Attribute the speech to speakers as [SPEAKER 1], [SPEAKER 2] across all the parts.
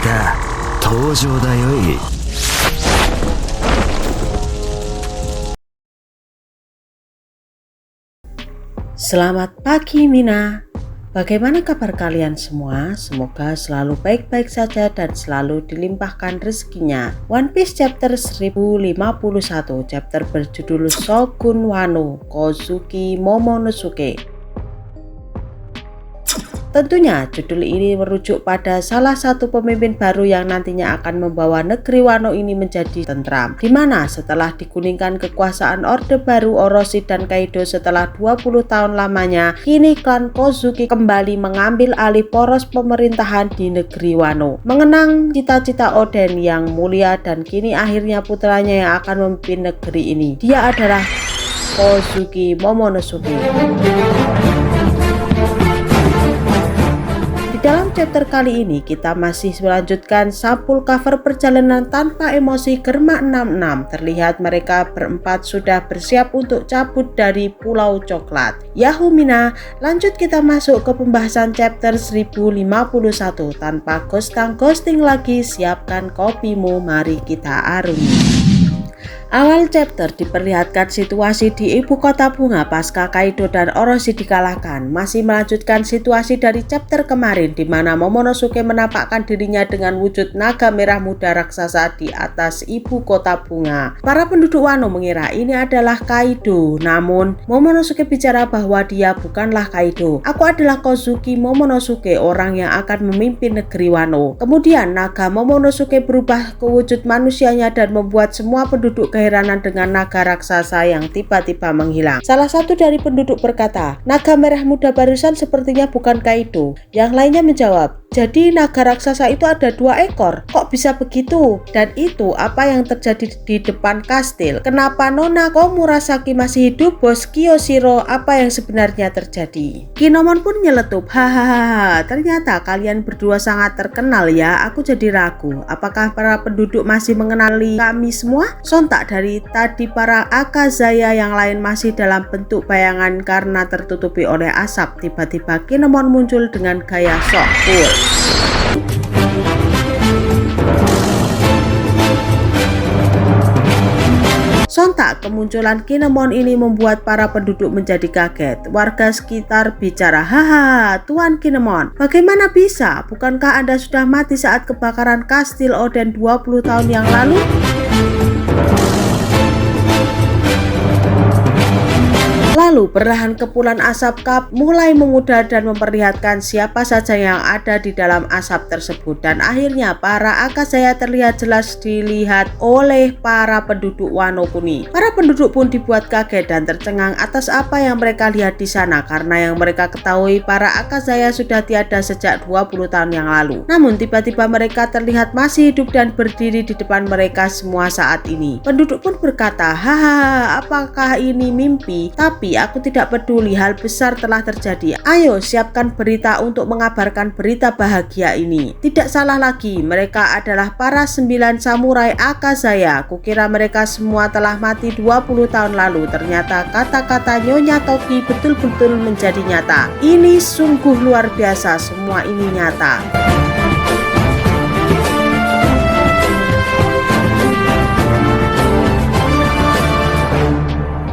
[SPEAKER 1] た登場だよい。
[SPEAKER 2] Selamat pagi Mina. Bagaimana kabar kalian semua? Semoga selalu baik-baik saja dan selalu dilimpahkan rezekinya. One Piece chapter 1051, chapter berjudul Shogun Wano Kozuki Momonosuke. Tentunya judul ini merujuk pada salah satu pemimpin baru yang nantinya akan membawa negeri Wano ini menjadi tentram, dimana setelah diguningkan kekuasaan Orde Baru Orochi dan Kaido setelah 20 tahun lamanya, kini klan Kozuki kembali mengambil alih poros pemerintahan di negeri Wano, mengenang cita-cita Oden yang mulia, dan kini akhirnya putranya yang akan memimpin negeri ini. Dia adalah Kozuki Momonosuke. Dalam chapter kali ini kita masih melanjutkan sampul cover perjalanan tanpa emosi Germa 66. Terlihat mereka berempat sudah bersiap untuk cabut dari Pulau Coklat. Yahoo Mina, lanjut kita masuk ke pembahasan chapter 1051. Tanpa ghosting lagi, siapkan kopimu, mari kita arungi. Awal chapter diperlihatkan situasi di ibu kota bunga pasca Kaido dan Orochi dikalahkan. Masih melanjutkan situasi dari chapter kemarin di mana Momonosuke menampakkan dirinya dengan wujud naga merah muda raksasa di atas ibu kota bunga. Para penduduk Wano mengira ini adalah Kaido, namun Momonosuke bicara bahwa dia bukanlah Kaido. Aku adalah Kozuki Momonosuke, orang yang akan memimpin negeri Wano. Kemudian naga Momonosuke berubah ke wujud manusianya dan membuat semua penduduk keheranan dengan naga raksasa yang tiba-tiba menghilang. Salah satu dari penduduk berkata, naga merah muda barusan sepertinya bukan Kaido. Yang lainnya menjawab, jadi naga raksasa itu ada 2 ekor. Kok bisa begitu? Dan itu apa yang terjadi di depan kastil. Kenapa Nona Komurasaki masih hidup? Bos Kiyoshiro, apa yang sebenarnya terjadi? Kinemon pun nyeletup, hahaha, ternyata kalian berdua sangat terkenal ya. Aku jadi ragu, apakah para penduduk masih mengenali kami semua? Sontak dari tadi para Akazaya yang lain masih dalam bentuk bayangan karena tertutupi oleh asap. Tiba-tiba Kinemon muncul dengan gaya sok cool. Sontak kemunculan Kinemon ini membuat para penduduk menjadi kaget. Warga sekitar bicara, haha, Tuan Kinemon, bagaimana bisa? Bukankah Anda sudah mati saat kebakaran kastil Oden 20 tahun yang lalu? Lalu perlahan kepulan asap kap mulai memudar dan memperlihatkan siapa saja yang ada di dalam asap tersebut, dan akhirnya para Akazaya terlihat jelas dilihat oleh para penduduk Wano Kuni. Para penduduk pun dibuat kaget dan tercengang atas apa yang mereka lihat di sana, karena yang mereka ketahui para Akazaya sudah tiada sejak 20 tahun yang lalu. Namun tiba-tiba mereka terlihat masih hidup dan berdiri di depan mereka semua saat ini. Penduduk pun berkata, hahaha, apakah ini mimpi? Tapi aku tidak peduli, hal besar telah terjadi. Ayo siapkan berita untuk mengabarkan berita bahagia ini. Tidak salah lagi, mereka adalah para 9 samurai Akazaya. Kukira mereka semua telah mati 20 tahun lalu. Ternyata kata-kata Nyonya Toki betul-betul menjadi nyata. Ini sungguh luar biasa, semua ini nyata.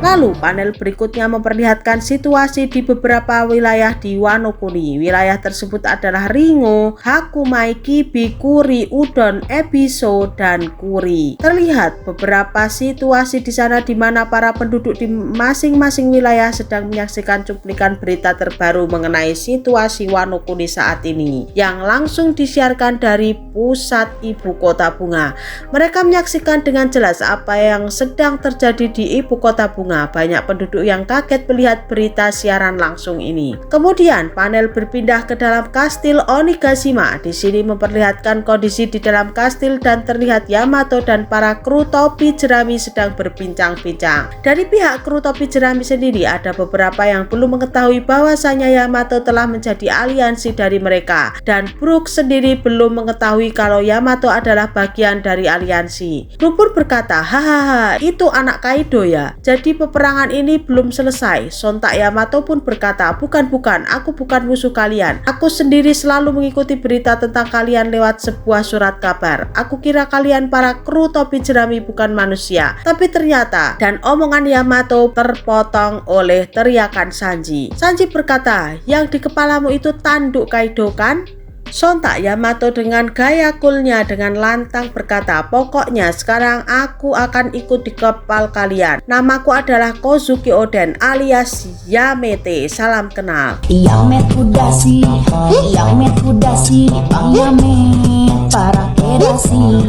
[SPEAKER 2] Lalu panel berikutnya memperlihatkan situasi di beberapa wilayah di Wano Kuni. Wilayah tersebut adalah Ringo, Hakumai, Kibi, Kuri, Udon, Ebiso, dan Kuri. Terlihat beberapa situasi di sana di mana para penduduk di masing-masing wilayah sedang menyaksikan cuplikan berita terbaru mengenai situasi Wano Kuni saat ini yang langsung disiarkan dari pusat ibu kota bunga. Mereka menyaksikan dengan jelas apa yang sedang terjadi di ibu kota bunga. Banyak penduduk yang kaget melihat berita siaran langsung ini. Kemudian panel berpindah ke dalam kastil Onigashima. Di sini memperlihatkan kondisi di dalam kastil dan terlihat Yamato dan para kru topi jerami sedang berbincang-bincang. Dari pihak kru topi jerami sendiri ada beberapa yang belum mengetahui bahwasanya Yamato telah menjadi aliansi dari mereka, dan Brook sendiri belum mengetahui kalau Yamato adalah bagian dari aliansi. Brook pun berkata, hahaha, itu anak Kaido ya. Jadi peperangan ini belum selesai. Sontak Yamato pun berkata, bukan, aku bukan musuh kalian. Aku sendiri selalu mengikuti berita tentang kalian lewat sebuah surat kabar. Aku kira kalian para kru topi jerami bukan manusia. Tapi ternyata, dan omongan Yamato terpotong oleh teriakan Sanji. Sanji berkata, yang di kepalamu itu tanduk Kaido kan? Sontak Yamato dengan gaya coolnya dengan lantang berkata, pokoknya sekarang aku akan ikut di kapal kalian. Namaku adalah Kozuki Oden alias Yamete. Salam kenal.
[SPEAKER 3] Yamet Udashi, Yamet Udashi, Bang Yamet para kedasi.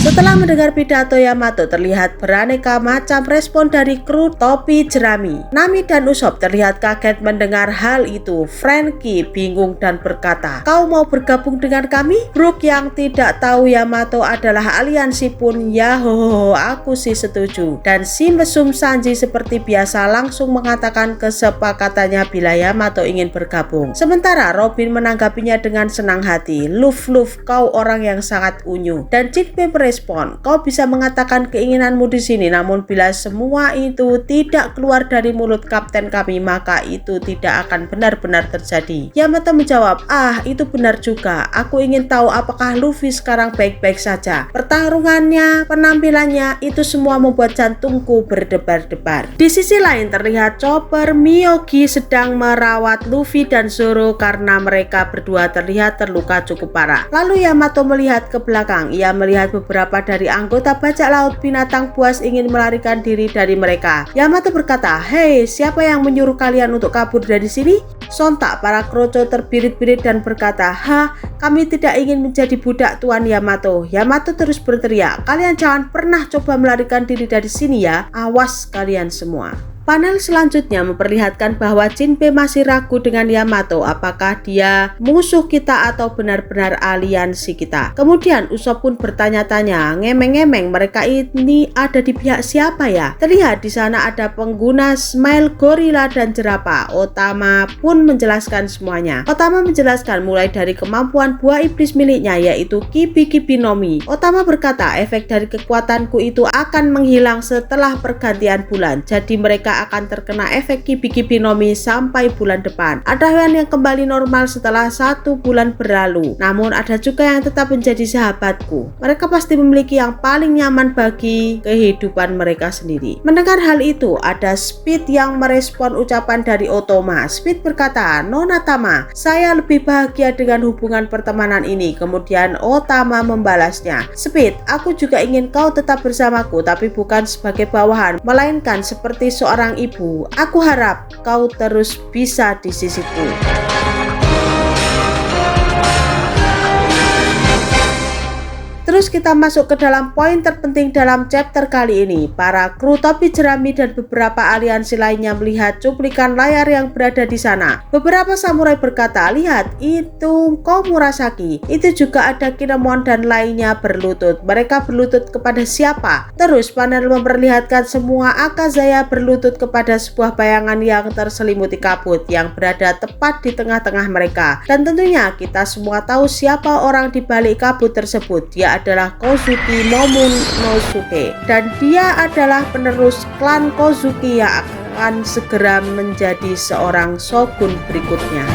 [SPEAKER 2] Setelah mendengar pidato Yamato, terlihat beraneka macam respon dari kru topi jerami. Nami dan Usopp terlihat kaget mendengar hal itu. Franky bingung dan berkata, kau mau bergabung dengan kami? Brook yang tidak tahu Yamato adalah aliansi pun, ya hohoho, aku sih setuju. Dan si mesum Sanji seperti biasa langsung mengatakan kesepakatannya bila Yamato ingin bergabung. Sementara Robin menanggapinya dengan senang hati. Luffy, kau orang yang sangat unyu. Dan Jinbe merespon, kau bisa mengatakan keinginanmu di sini, namun bila semua itu tidak keluar dari mulut kapten kami, maka itu tidak akan benar-benar terjadi. Yamato menjawab, itu benar juga. Aku ingin tahu apakah Luffy sekarang baik-baik saja. Pertarungannya, penampilannya, itu semua membuat jantungku berdebar-debar. Di sisi lain terlihat Chopper, Miyogi sedang merawat Luffy dan Zoro karena mereka berdua terlihat terluka cukup parah. Lalu Yamato melihat ke belakang. Ia melihat beberapa dari anggota bajak laut binatang buas ingin melarikan diri dari mereka. Yamato berkata, hei, siapa yang menyuruh kalian untuk kabur dari sini? Sontak para kroco terbirit-birit dan berkata, kami tidak ingin menjadi budak Tuan Yamato. Yamato terus berteriak, kalian jangan pernah coba melarikan diri dari sini ya, awas kalian semua. Panel selanjutnya memperlihatkan bahwa Jinbe masih ragu dengan Yamato, apakah dia musuh kita atau benar-benar aliansi kita. Kemudian Usopp pun bertanya-tanya, ngemeng-ngemeng mereka ini ada di pihak siapa ya? Terlihat di sana ada pengguna Smile, Gorilla, dan Jerapah. Otama pun menjelaskan semuanya. Otama menjelaskan mulai dari kemampuan buah iblis miliknya yaitu Kibi no Mi. Otama berkata, efek dari kekuatanku itu akan menghilang setelah pergantian bulan. Jadi mereka akan terkena efek Kibi no Mi sampai bulan depan. Ada hewan yang kembali normal setelah 1 bulan berlalu. Namun ada juga yang tetap menjadi sahabatku. Mereka pasti memiliki yang paling nyaman bagi kehidupan mereka sendiri. Mendengar hal itu, ada Speed yang merespon ucapan dari Otama. Speed berkata, Nona Tama, saya lebih bahagia dengan hubungan pertemanan ini. Kemudian Otama membalasnya, Speed, aku juga ingin kau tetap bersamaku, tapi bukan sebagai bawahan, melainkan seperti seorang ibu. Aku harap kau terus bisa di sisiku. Terus kita masuk ke dalam poin terpenting dalam chapter kali ini. Para kru topi jerami dan beberapa aliansi lainnya melihat cuplikan layar yang berada di sana. Beberapa samurai berkata, lihat, itu Komurasaki. Itu juga ada Kinemon dan lainnya berlutut. Mereka berlutut kepada siapa? Terus panel memperlihatkan semua Akazaya berlutut kepada sebuah bayangan yang terselimuti kabut yang berada tepat di tengah-tengah mereka. Dan tentunya kita semua tahu siapa orang di balik kabut tersebut. Dia adalah Kozuki Momonosuke, dan dia adalah penerus klan Kozuki yang akan segera menjadi seorang shogun berikutnya.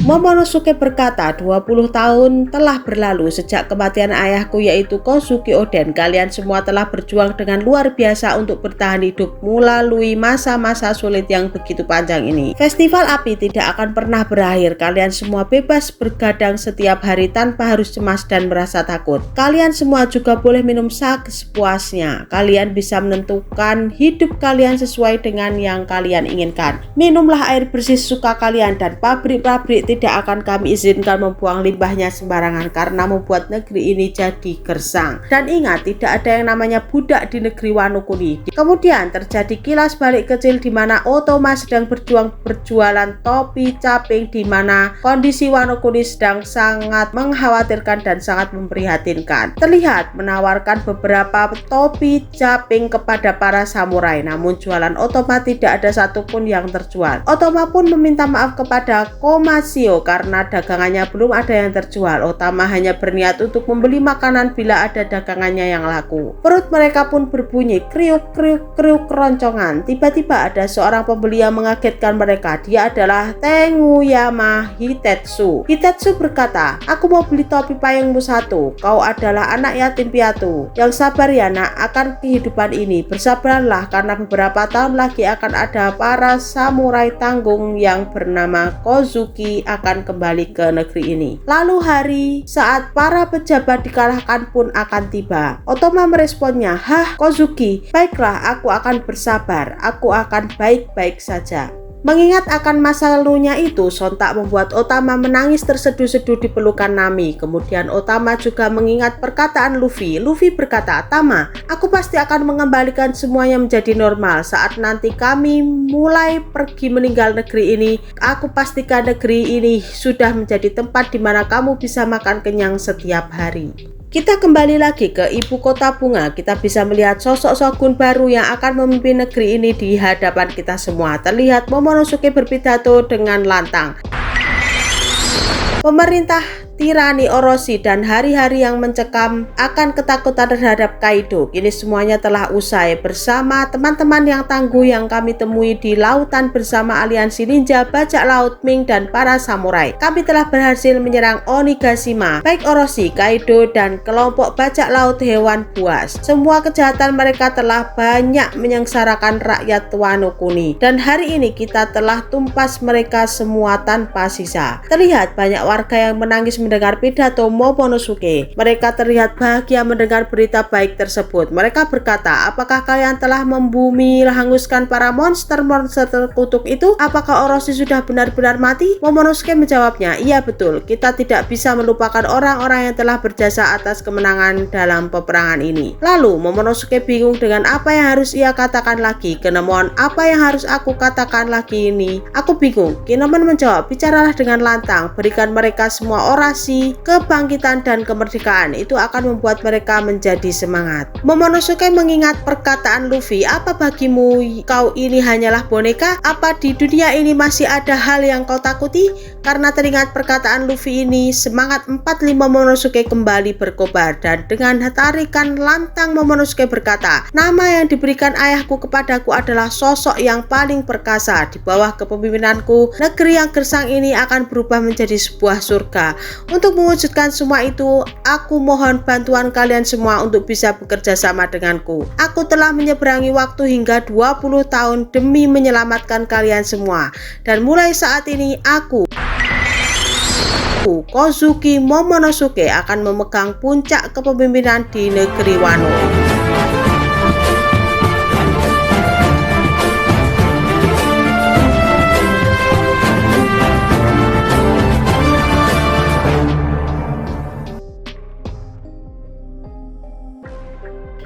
[SPEAKER 2] Momonosuke berkata, 20 tahun telah berlalu sejak kematian ayahku yaitu Kozuki Oden. Kalian semua telah berjuang dengan luar biasa untuk bertahan hidup melalui masa-masa sulit yang begitu panjang ini. Festival api tidak akan pernah berakhir. Kalian semua bebas bergadang setiap hari tanpa harus cemas dan merasa takut. Kalian semua juga boleh minum sake sepuasnya. Kalian bisa menentukan hidup kalian sesuai dengan yang kalian inginkan. Minumlah air bersih sesuka kalian, dan pabrik-pabrik tidak akan kami izinkan membuang limbahnya sembarangan karena membuat negeri ini jadi gersang. Dan ingat, tidak ada yang namanya budak di negeri Wano Kuni. Kemudian terjadi kilas balik kecil di mana Otama sedang berjualan topi caping, di mana kondisi Wano Kuni sedang sangat mengkhawatirkan dan sangat memprihatinkan. Terlihat menawarkan beberapa topi caping kepada para samurai, namun jualan Otama tidak ada satupun yang terjual. Otama pun meminta maaf kepada Komasio Shio karena dagangannya belum ada yang terjual. Otama hanya berniat untuk membeli makanan bila ada dagangannya yang laku. Perut mereka pun berbunyi kriuk kriuk kriuk keroncongan. Tiba-tiba ada seorang pembeli yang mengagetkan mereka. Dia adalah Tenguyama Hitetsu. Hitetsu berkata, "Aku mau beli topi payungmu satu. Kau adalah anak yatim piatu. Yang sabar ya nak akan kehidupan ini. Bersabarlah karena beberapa tahun lagi akan ada para samurai tanggung yang bernama Kozuki akan kembali ke negeri ini. Lalu hari saat para pejabat dikalahkan pun akan tiba." Otama meresponnya, "Hah Kozuki, baiklah aku akan bersabar. Aku akan baik-baik saja." Mengingat akan masa lalunya itu, sontak membuat Otama menangis terseduh-seduh di pelukan Nami. Kemudian Otama juga mengingat perkataan Luffy. Luffy berkata, "Tama, aku pasti akan mengembalikan semuanya menjadi normal. Saat nanti kami mulai pergi meninggal negeri ini, aku pastikan negeri ini sudah menjadi tempat di mana kamu bisa makan kenyang setiap hari." Kita kembali lagi ke ibu kota bunga. Kita bisa melihat sosok shogun baru yang akan memimpin negeri ini di hadapan kita semua. Terlihat Momonosuke berpidato dengan lantang. Pemerintah tirani Orochi dan hari-hari yang mencekam akan ketakutan terhadap Kaido. Kini semuanya telah usai. Bersama teman-teman yang tangguh yang kami temui di lautan bersama aliansi ninja, bajak laut, Ming, dan para samurai, kami telah berhasil menyerang Onigashima. Baik Orochi, Kaido, dan kelompok bajak laut hewan buas. Semua kejahatan mereka telah banyak menyengsarakan rakyat Wano Kuni. Dan hari ini kita telah tumpas mereka semua tanpa sisa. Terlihat banyak warga yang menangis mendengar pidato Momonosuke. Mereka terlihat bahagia mendengar berita baik tersebut. Mereka berkata, "Apakah kalian telah membumi hanguskan para monster-monster terkutuk itu? Apakah Orochi sudah benar-benar mati?" Momonosuke menjawabnya, "Iya betul, kita tidak bisa melupakan orang-orang yang telah berjasa atas kemenangan dalam peperangan ini." Lalu Momonosuke bingung dengan apa yang harus ia katakan lagi. "Kinemon, apa yang harus aku katakan lagi ini? Aku bingung." Kinemon menjawab, "Bicaralah dengan lantang, berikan mereka semua orasi, kebangkitan dan kemerdekaan. Itu akan membuat mereka menjadi semangat." Momonosuke mengingat perkataan Luffy, "Apa bagimu kau ini hanyalah boneka? Apa di dunia ini masih ada hal yang kau takuti?" Karena teringat perkataan Luffy ini, semangat 45 Momonosuke kembali berkobar dan dengan tarikan lantang Momonosuke berkata, "Nama yang diberikan ayahku kepadaku adalah sosok yang paling perkasa. Di bawah kepemimpinanku, negeri yang gersang ini akan berubah menjadi sebuah surga. Untuk mewujudkan semua itu, aku mohon bantuan kalian semua untuk bisa bekerja sama denganku. Aku telah menyeberangi waktu hingga 20 tahun demi menyelamatkan kalian semua. Dan mulai saat ini aku, Kozuki Momonosuke, akan memegang puncak kepemimpinan di negeri Wano."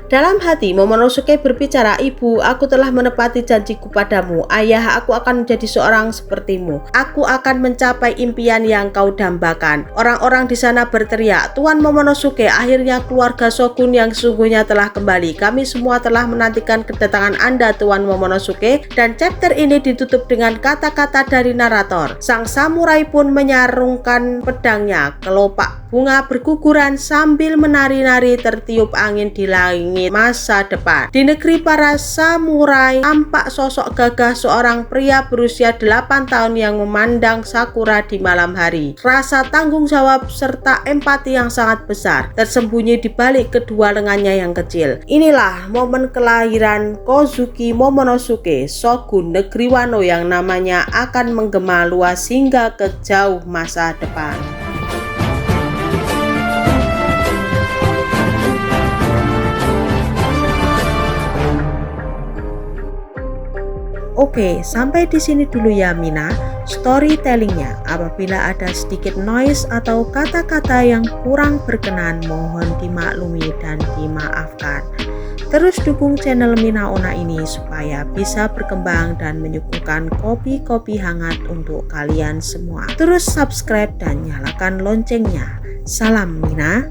[SPEAKER 2] Dalam hati Momonosuke berbicara, "Ibu, aku telah menepati janjiku padamu. Ayah, aku akan menjadi seorang sepertimu. Aku akan mencapai impian yang kau dambakan." Orang-orang di sana berteriak, "Tuan Momonosuke, akhirnya keluarga Shogun yang sesungguhnya telah kembali. Kami semua telah menantikan kedatangan Anda, Tuan Momonosuke." Dan chapter ini ditutup dengan kata-kata dari narator. Sang samurai pun menyarungkan pedangnya. Kelopak bunga berguguran sambil menari-nari tertiup angin di langit masa depan. Di negeri para samurai, tampak sosok gagah seorang pria berusia 8 tahun yang memandang Sakura di malam hari. Rasa tanggung jawab serta empati yang sangat besar tersembunyi di balik kedua lengannya yang kecil. Inilah momen kelahiran Kozuki Momonosuke, Shogun negeri Wano yang namanya akan menggema luas hingga ke jauh masa depan. Oke, sampai di sini dulu ya Mina storytellingnya. Apabila ada sedikit noise atau kata-kata yang kurang berkenan, mohon dimaklumi dan dimaafkan. Terus dukung channel Mina Ona ini supaya bisa berkembang dan menyuguhkan kopi-kopi hangat untuk kalian semua. Terus subscribe dan nyalakan loncengnya. Salam Mina.